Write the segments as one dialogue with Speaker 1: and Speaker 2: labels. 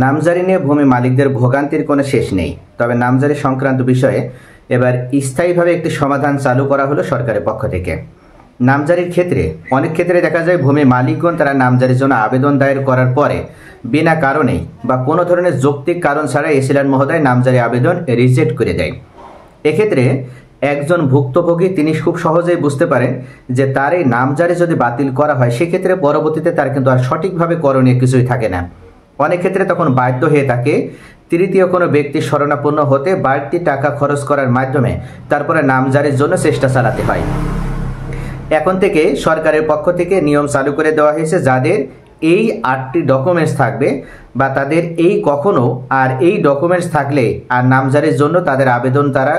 Speaker 1: নামজারি নিয়ে ভূমি মালিকদের ভোগান্তির কোনো শেষ নেই। তবে নামজারি সংক্রান্ত বিষয়ে এবার স্থায়ীভাবে একটি সমাধান চালু করা হলো সরকারের পক্ষ থেকে। নামজারির ক্ষেত্রে অনেক ক্ষেত্রে দেখা যায় ভূমি মালিকগণ তারা নামজারির জন্য আবেদন দায়ের করার পরে বিনা কারণেই বা কোনো ধরনের যৌক্তিক কারণ ছাড়া এসিল্যান্ড মহোদয় নামজারি আবেদন রিজেক্ট করে দেয়। এক্ষেত্রে একজন ভুক্তভোগী তিনি খুব সহজেই বুঝতে পারেন যে তার এই নামজারি যদি বাতিল করা হয় সেক্ষেত্রে পরবর্তীতে তার কিন্তু আর সঠিকভাবে করণীয় কিছুই থাকে না। অনেক ক্ষেত্রে তখন বাধ্য হয়ে থাকে তৃতীয় কোনো ব্যক্তির শরণাপন্ন হতে বাড়তি টাকা খরচ করার মাধ্যমে তারপরে নামজারির জন্য চেষ্টা চালাতে হয়। এখন থেকে সরকারের পক্ষ থেকে নিয়ম চালু করে দেওয়া হয়েছে, যাদের এই 8টি ডকুমেন্টস থাকবে বা তাদের এই কখনো আর এই ডকুমেন্টস থাকলে আর নামজারির জন্য তাদের আবেদন তারা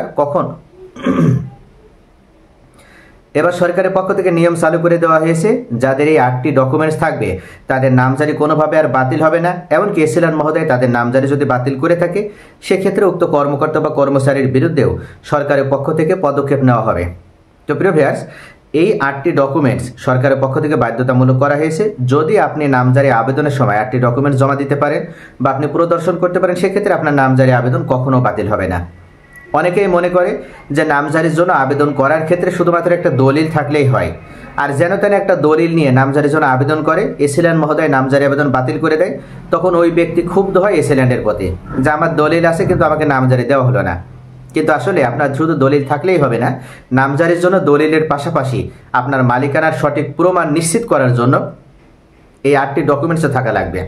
Speaker 1: এবার সরকারের পক্ষ থেকে নিয়ম চালু করে দেওয়া হয়েছে, যাদের এই 8টি ডকুমেন্টস থাকবে তাদের নামজারি কোনোভাবে আর বাতিল হবে না। এমনকি এসিল্যান্ড মহোদয় তাদের নামজারি যদি বাতিল করে থাকে সেক্ষেত্রে উক্ত কর্মকর্তা বা কর্মচারীর বিরুদ্ধেও সরকারের পক্ষ থেকে পদক্ষেপ নেওয়া হবে। তো প্রিয় ভিউয়ার্স, এই 8টি ডকুমেন্টস সরকারের পক্ষ থেকে বাধ্যতামূলক করা হয়েছে। যদি আপনি নামজারি আবেদনের সময় 8টি ডকুমেন্টস জমা দিতে পারেন বা আপনি প্রদর্শন করতে পারেন সেক্ষেত্রে আপনার নামজারি আবেদন কখনো বাতিল হবে না। অনেকেই মনে করে যে নামজারির জন্য আবেদন করার ক্ষেত্রে শুধুমাত্র একটা দলিল থাকলেই হয়, আর যেন তেন একটা দলিল নিয়ে নামজারির জন্য আবেদন করে এসিল্যান্ড মহোদয় নামজারি আবেদন বাতিল করে দেয়। তখন ওই ব্যক্তি ক্ষুব্ধ হয় এসিল্যান্ডের প্রতি যে আমার দলিল আছে কিন্তু আমাকে নামজারি দেওয়া হলো না। কিন্তু আসলে আপনার শুধু দলিল থাকলেই হবে না, নামজারির জন্য দলিলের পাশাপাশি আপনার মালিকানার সঠিক প্রমাণ নিশ্চিত করার জন্য এই 8টি ডকুমেন্টসও থাকা লাগবে।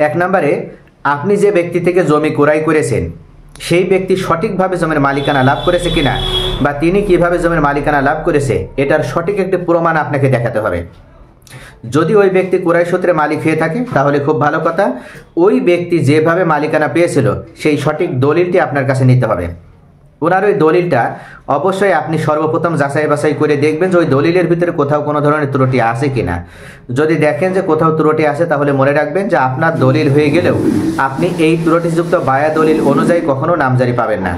Speaker 1: 1 নম্বরে, আপনি যে ব্যক্তি থেকে জমি ক্রয় করেছেন সেই ব্যক্তি সঠিকভাবে জমির মালিকানা লাভ করেছে কিনা বা তিনি কিভাবে জমির মালিকানা লাভ করেছে এটার সঠিক একটি প্রমাণ আপনাকে দেখাতে হবে। যদি ওই ব্যক্তি ক্রয় সূত্রে মালিক হয়ে থাকে তাহলে খুব ভালো কথা, ওই ব্যক্তি যেভাবে মালিকানা পেয়েছিল সেই সঠিক দলিলটি আপনার কাছে নিতে হবে। ওনার ওই দলিলটা অবশ্যই আপনি সর্বপ্রথম যাচাই বাছাই করে দেখবেন যে ওই দলিলের ভিতরে কোথাও কোনো ধরনের ত্রুটি আছে কিনা। যদি দেখেন যে কোথাও ত্রুটি আছে তাহলে মনে রাখবেন যে আপনার দলিল হয়ে গেলেও আপনি এই ত্রুটিযুক্ত বায়া দলিল অনুযায়ী কখনো নামজারি পাবেন না।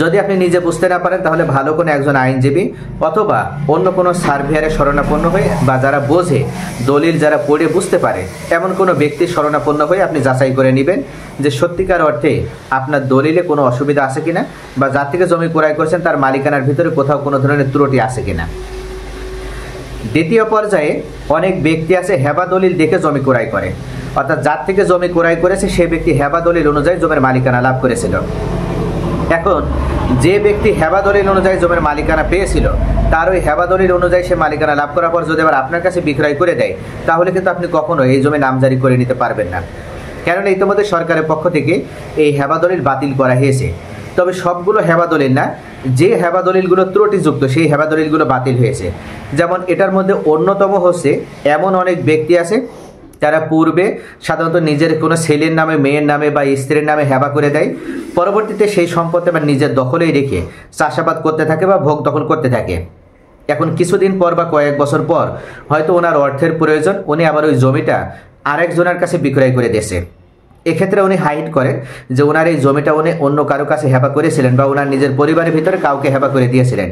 Speaker 1: যদি আপনি নিজে বুঝতে না পারেন তাহলে ভালো কোনো একজন আইনজীবী অথবা অন্য কোনো সার্ভেয়ারের শরণাপন্ন হয়ে বা যারা বোঝে দলিল যারা পড়ে বুঝতে পারে এমন কোনো ব্যক্তির শরণাপন্ন হয়ে আপনি যাচাই করে নেবেন যে সত্যিকার অর্থে আপনার দলিলে কোনো অসুবিধা আছে কিনা বা যার থেকে জমি ক্রয় করেছেন তার মালিকানার ভিতরে কোথাও কোনো ধরনের ত্রুটি আছে কিনা। দ্বিতীয় পর্যায়ে অনেক ব্যক্তি আছে হেবা দলিল দেখে জমি ক্রয় করে, অর্থাৎ যার থেকে জমি ক্রয় করেছে সেই ব্যক্তি হেবা দলিল অনুযায়ী জমির মালিকানা লাভ করেছিল। এখন যে ব্যক্তি হেবা দলিল অনুযায়ী জমির মালিকানা পেয়েছিল তার ওই হেবা দলিল অনুযায়ী সে মালিকানা লাভ করার পর যদি আবার আপনার কাছে বিক্রয় করে দেয় তাহলে কিন্তু আপনি কখনো এই জমি নামজারি করে নিতে পারবেন না, কারণ ইতিমধ্যে সরকারের পক্ষ থেকে এই হেবা দলিল বাতিল করা হয়েছে। তবে সবগুলো হেবা দলিল না, যে হেবা দলিলগুলো ত্রুটিযুক্ত সেই হেবা দলিলগুলো বাতিল হয়েছে। যেমন এটার মধ্যে অন্যতম হচ্ছে এমন অনেক ব্যক্তি আছে যারা পূর্বে সাধারণত নিজের কোনো ছেলের নামে, মেয়ের নামে বা স্ত্রীর নামে হেবা করে দেয়, পরবর্তীতে সেই সম্পত্তি আবার নিজের দখলেই রেখে চাষাবাদ করতে থাকে বা ভোগ দখল করতে থাকে। এখন কিছুদিন পর বা কয়েক বছর পর হয়তো ওনার অর্থের প্রয়োজন, উনি আবার ওই জমিটা আরেকজনের কাছে বিক্রয় করে দিয়েছে। এক্ষেত্রে উনি হাইড করেন যে ওনার এই জমিটা উনি অন্য কারো কাছে হেবা করেছিলেন বা ওনার নিজের পরিবারের ভিতরে কাউকে হেবা করে দিয়েছিলেন।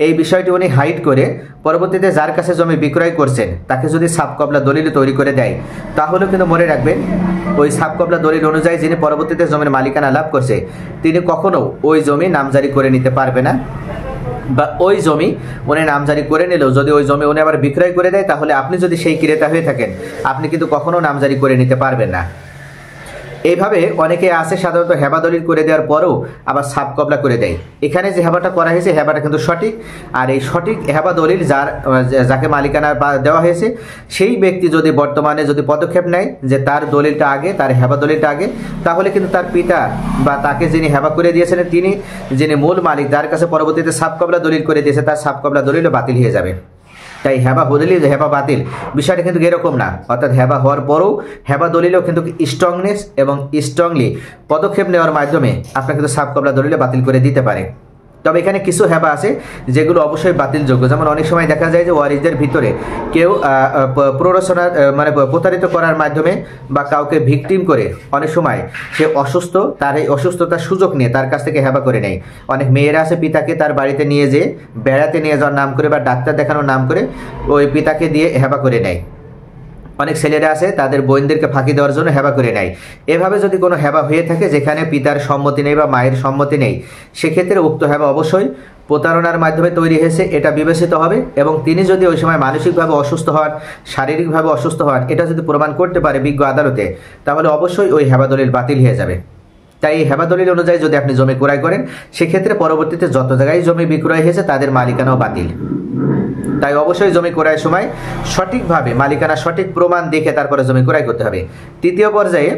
Speaker 1: এই বিষয়টি উনি হাইড করে পরবর্তীতে যার কাছে জমি বিক্রয় করছেন তাকে যদি সাবকবলা দলিল তৈরি করে দেয় তাহলেও কিন্তু মনে রাখবেন ওই সাবকবলা দলিল অনুযায়ী যিনি পরবর্তীতে জমির মালিকানা লাভ করছে তিনি কখনো ওই জমি নামজারি করে নিতে পারবে না, বা ওই জমি উনি নামজারি করে নিলেও যদি ওই জমি উনি আবার বিক্রয় করে দেয় তাহলে আপনি যদি সেই ক্রেতা হয়ে থাকেন আপনি কিন্তু কখনো নামজারি করে নিতে পারবেন না। এইভাবে অনেকে আছে সাধারণত হেবা দলিল করে দেওয়ার পরেও আবার সাব কবলা করে দেয়। এখানে যে হেবাটা করা হয়েছে হেবাটা কিন্তু সঠিক, আর এই সঠিক হেবা দলিল যাকে মালিকানা দেওয়া হয়েছে সেই ব্যক্তি যদি বর্তমানে যদি পদক্ষেপ নেয় যে তার দলিলটা আগে, তার হেবা দলিলটা আগে, তাহলে কিন্তু তার পিতা বা তাকে যিনি হেবা করে দিয়েছিলেন তিনি যিনি মূল মালিক যার কাছে পরবর্তীতে সাব কবলা দলিল করে দিয়েছে তার সাব কবলা দলিলও বাতিল হয়ে যাবে। তাই হেবা বদলি হেবা বাতিল বিষয়টা কিন্তু এরকম না, অর্থাৎ হেবা হওয়ার পরেও হেবা দলিলেও কিন্তু স্ট্রংনেস এবং স্ট্রংলি পদক্ষেপ নেওয়ার মাধ্যমে আপনার কিন্তু সাব কবলা দলিলে বাতিল করে দিতে পারে। তবে এখানে কিছু হেবা আছে যেগুলো অবশ্যই বাতিলযোগ্য। যেমন অনেক সময় দেখা যায় যে ওয়ারিসদের ভিতরে কেউ প্ররোচনা মানে প্রতারিত করার মাধ্যমে বা কাউকে ভিকটিম করে অনেক সময় সে অসুস্থ, তার এই অসুস্থতার সুযোগ নিয়ে তার কাছ থেকে হেবা করে নেয়। অনেক মেয়েরা আছে পিতাকে তার বাড়িতে নিয়ে যেয়ে বেড়াতে নিয়ে যাওয়ার নাম করে বা ডাক্তার দেখানোর নাম করে ওই পিতাকে দিয়ে হেবা করে নেয়। অনেক ছেলেরা আছে তাদের বোনদেরকে ফাঁকি দেওয়ার জন্য হেবা করে নেয়। এভাবে যদি কোনো হেবা হয়ে থাকে যেখানে পিতার সম্মতি নেই বা মায়ের সম্মতি নেই, সেক্ষেত্রে উক্ত হেবা অবশ্যই প্রতারণার মাধ্যমে তৈরি হয়েছে, এটা বিবেচিত হবে। এবং তিনি যদি ওই সময় মানসিকভাবে অসুস্থ হন, শারীরিকভাবে অসুস্থ হন, এটা যদি প্রমাণ করতে পারে বিজ্ঞ আদালতে, তাহলে অবশ্যই ওই হেবা দলিল বাতিল হয়ে যাবে। তাই এই হেবা দলিল অনুযায়ী যদি আপনি জমি ক্রয় করেন, সেক্ষেত্রে পরবর্তীতে যত জায়গায় জমি বিক্রয় হয়েছে তাদের মালিকানাও বাতিল। তাই অবশ্যই জমি ক্রয়ের সময় সঠিকভাবে মালিকানা সঠিক প্রমাণ দেখে তারপরে জমি ক্রয় করতে হবে। তৃতীয় পর্যায়ে,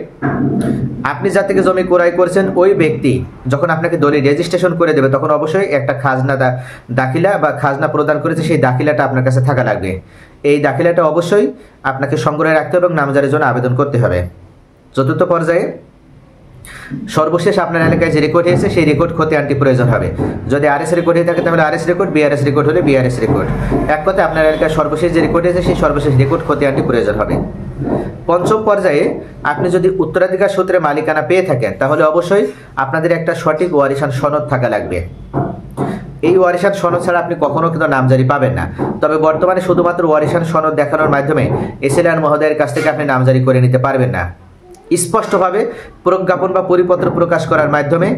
Speaker 1: আপনি যার থেকে জমি ক্রয় করছেন ওই ব্যক্তি যখন আপনাকে দলিল রেজিস্ট্রেশন করে দেবে, তখন অবশ্যই একটা খাজনা দাখিলা বা খাজনা প্রদান করেছে সেই দাখিলাটা আপনার কাছে থাকা লাগবে। এই দাখিলাটা অবশ্যই আপনাকে সংগ্রহে রাখতে হবে এবং নামজারির জন্য আবেদন করতে হবে। চতুর্থ পর্যায়ে, সর্বশেষ আপনার এলাকায় যে রেকর্ড হয়েছে সেই রেকর্ড খতিয়ানটি প্রয়োজন হবে। যদি আরএস রেকর্ড হয়ে থাকে তাহলে আরএস রেকর্ড, বিআরএস রেকর্ড হলে বিআরএস রেকর্ড। এক কথায় আপনার এলাকায় সর্বশেষ যে রেকর্ড হয়েছে সেই সর্বশেষ রেকর্ড খতিয়ানটি প্রয়োজন হবে। পঞ্চম পর্যায়ে, আপনি যদি উত্তরাধিকার সূত্রে মালিকানা পেয়ে থাকেন তাহলে অবশ্যই আপনাদের একটা সঠিক ওয়ারিশান সনদ থাকা লাগবে। এই ওয়ারিশান সনদ ছাড়া আপনি কখনো কিন্তু নামজারি পাবেন না। তবে বর্তমানে শুধুমাত্র ওয়ারিশান সনদ দেখানোর মাধ্যমে এসএলআর মহোদয়ের কাছ থেকে আপনি নামজারি করে নিতে পারবেন না। স্পষ্টভাবে প্রজ্ঞাপন বা পরিপত্র প্রকাশ করার মাধ্যমে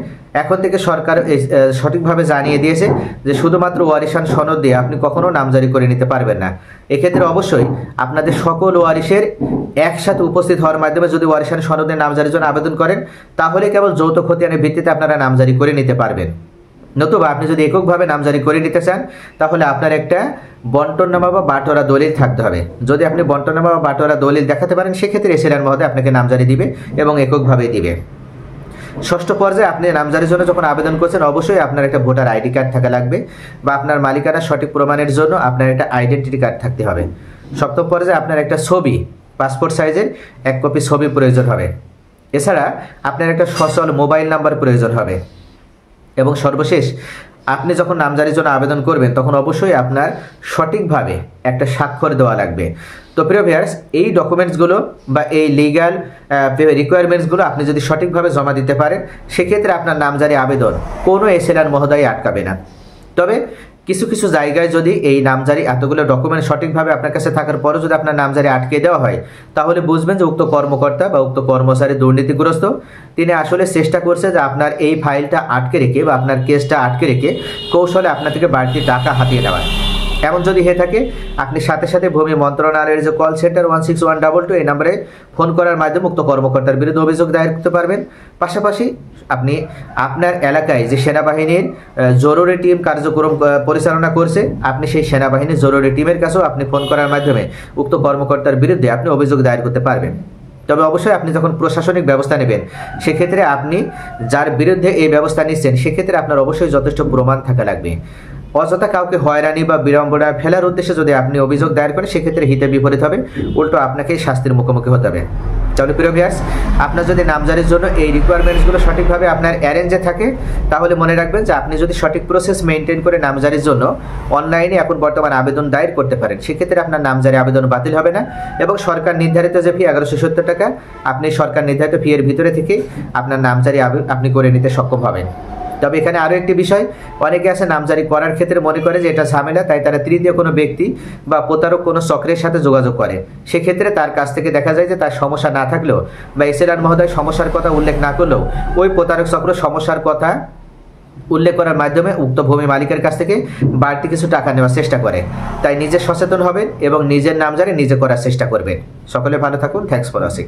Speaker 1: এখন থেকে সরকার সঠিকভাবে জানিয়ে দিয়েছে যে শুধুমাত্র ওয়ারিশান সনদ দিয়ে আপনি কখনো নামজারি করে নিতে পারবেন না। এক্ষেত্রে অবশ্যই আপনাদের সকল ওয়ারিশের একসাথে উপস্থিত হওয়ার মাধ্যমে যদি ওয়ারিশান সনদের নামজারির জন্য আবেদন করেন, তাহলে কেবল যৌথ খতিয়ানের ভিত্তিতে আপনারা নামজারি করে নিতে পারবেন। নতুবা আপনি যদি এককভাবে নামজারি করে নিতে চান, তাহলে আপনার একটা বন্টননামা বা বাটোয়ারা দলিল থাকতে হবে। যদি আপনি বন্টননামা বা বাটোয়ারা দলিল দেখাতে পারেন, সেক্ষেত্রে এসএলআর মহোদয় আপনাকে নামজারি দিবে এবং এককভাবেই দিবে। ষষ্ঠ পর্যায়ে, আপনি নামজারির জন্য যখন আবেদন করছেন অবশ্যই আপনার একটা ভোটার আইডি কার্ড থাকা লাগবে বা আপনার মালিকানার সঠিক প্রমাণের জন্য আপনার একটা আইডেন্টিটি কার্ড থাকতে হবে। সপ্তম পর্যায়ে, আপনার একটা ছবি, পাসপোর্ট সাইজের 1 কপি ছবি প্রয়োজন হবে। এছাড়া আপনার একটা সচল মোবাইল নাম্বার প্রয়োজন হবে। এবং সর্বশেষ, আপনি যখন নামজারির জন্য আবেদন করবেন তখন অবশ্যই আপনার সঠিকভাবে একটা স্বাক্ষর দেওয়া লাগবে। তো প্রিয় ভিউয়ার্স, এই ডকুমেন্টসগুলো বা এই লিগ্যাল রিকোয়ারমেন্টসগুলো আপনি যদি সঠিকভাবে জমা দিতে পারেন, সেক্ষেত্রে আপনার নামজারি আবেদন কোনো এসএলআর মহোদয় আটকাবে না। তবে কিছু কিছু জায়গায় যদি এই নামজারি এতগুলো ডকুমেন্ট সঠিকভাবে আপনার কাছে থাকার পরও যদি আপনার নামজারি আটকে দেওয়া হয়, তাহলে বুঝবেন যে উক্ত কর্মকর্তা বা উক্ত কর্মচারী দুর্নীতিগ্রস্ত। তিনি আসলে চেষ্টা করছে যে আপনার এই ফাইলটা আটকে রেখে বা আপনার কেসটা আটকে রেখে কৌশলে আপনার থেকে বাড়তি টাকা হাতিয়ে নেওয়া। এমন যদি হয়ে থাকে, আপনি সাথে সাথে ভূমি মন্ত্রণালয়ের যে কল সেন্টার 16122 এই নম্বরে ফোন করার মাধ্যমে উক্ত কর্মকর্তার বিরুদ্ধে অভিযোগ দায়ের করতে পারবেন। পাশাপাশি আপনি আপনার এলাকায় যে সেনাবাহিনীর জরুরি টিম কার্যক্রম পরিচালনা করছে, আপনি সেই সেনাবাহিনীর জরুরি টিমের কাছেও আপনি ফোন করার মাধ্যমে উক্ত কর্মকর্তার বিরুদ্ধে আপনি অভিযোগ দায়ের করতে পারবেন। তবে অবশ্যই আপনি যখন প্রশাসনিক ব্যবস্থা নেবেন, সেক্ষেত্রে আপনি যার বিরুদ্ধে এই ব্যবস্থা নিচ্ছেন সেক্ষেত্রে আপনার অবশ্যই যথেষ্ট প্রমাণ থাকা লাগবে। অযথা কাউকে হয়রানি বা বিড়ম্বনা ফেলার উদ্দেশ্যে যদি আপনি অভিযোগ দায়ের করেন, সেক্ষেত্রে হিতে বিপরীত হবে, উল্টো আপনাকেই শাস্তির মুখোমুখি হতে হবে। তাহলে প্রিয় ভিউয়ার্স, আপনার যদি নামজারির জন্য এই রিকোয়ারমেন্টসগুলো সঠিকভাবে আপনার অ্যারেঞ্জে থাকে, তাহলে মনে রাখবেন যে আপনি যদি সঠিক প্রসেস মেনটেন করে নামজারির জন্য অনলাইনে এখন বর্তমান আবেদন দায়ের করতে পারেন, সেক্ষেত্রে আপনার নামজারি আবেদন বাতিল হবে না এবং সরকার নির্ধারিত যে ফি 1170 টাকা, আপনি সরকার নির্ধারিত ফি এর ভিতরে থেকে আপনার নামজারি আপনি করে নিতে সক্ষম হবেন। তবে এখানে আরও একটি বিষয়, অনেকে আছে নামজারি করার ক্ষেত্রে মনে করে যে এটা ঝামেলা, তাই তারা তৃতীয় কোনো ব্যক্তি বা প্রতারক কোনো চক্রের সাথে যোগাযোগ করে। সেক্ষেত্রে তার কাছ থেকে দেখা যায় যে তার সমস্যা না থাকলেও বা এসএলআর মহোদয় সমস্যার কথা উল্লেখ না করলেও ওই প্রতারক চক্র সমস্যার কথা উল্লেখ করার মাধ্যমে উক্ত ভূমি মালিকের কাছ থেকে বাড়তি কিছু টাকা নেওয়ার চেষ্টা করে। তাই নিজে সচেতন হবেন এবং নিজের নামজারি নিজে করার চেষ্টা করবেন। সকলে ভালো থাকুন। Thanks for watching.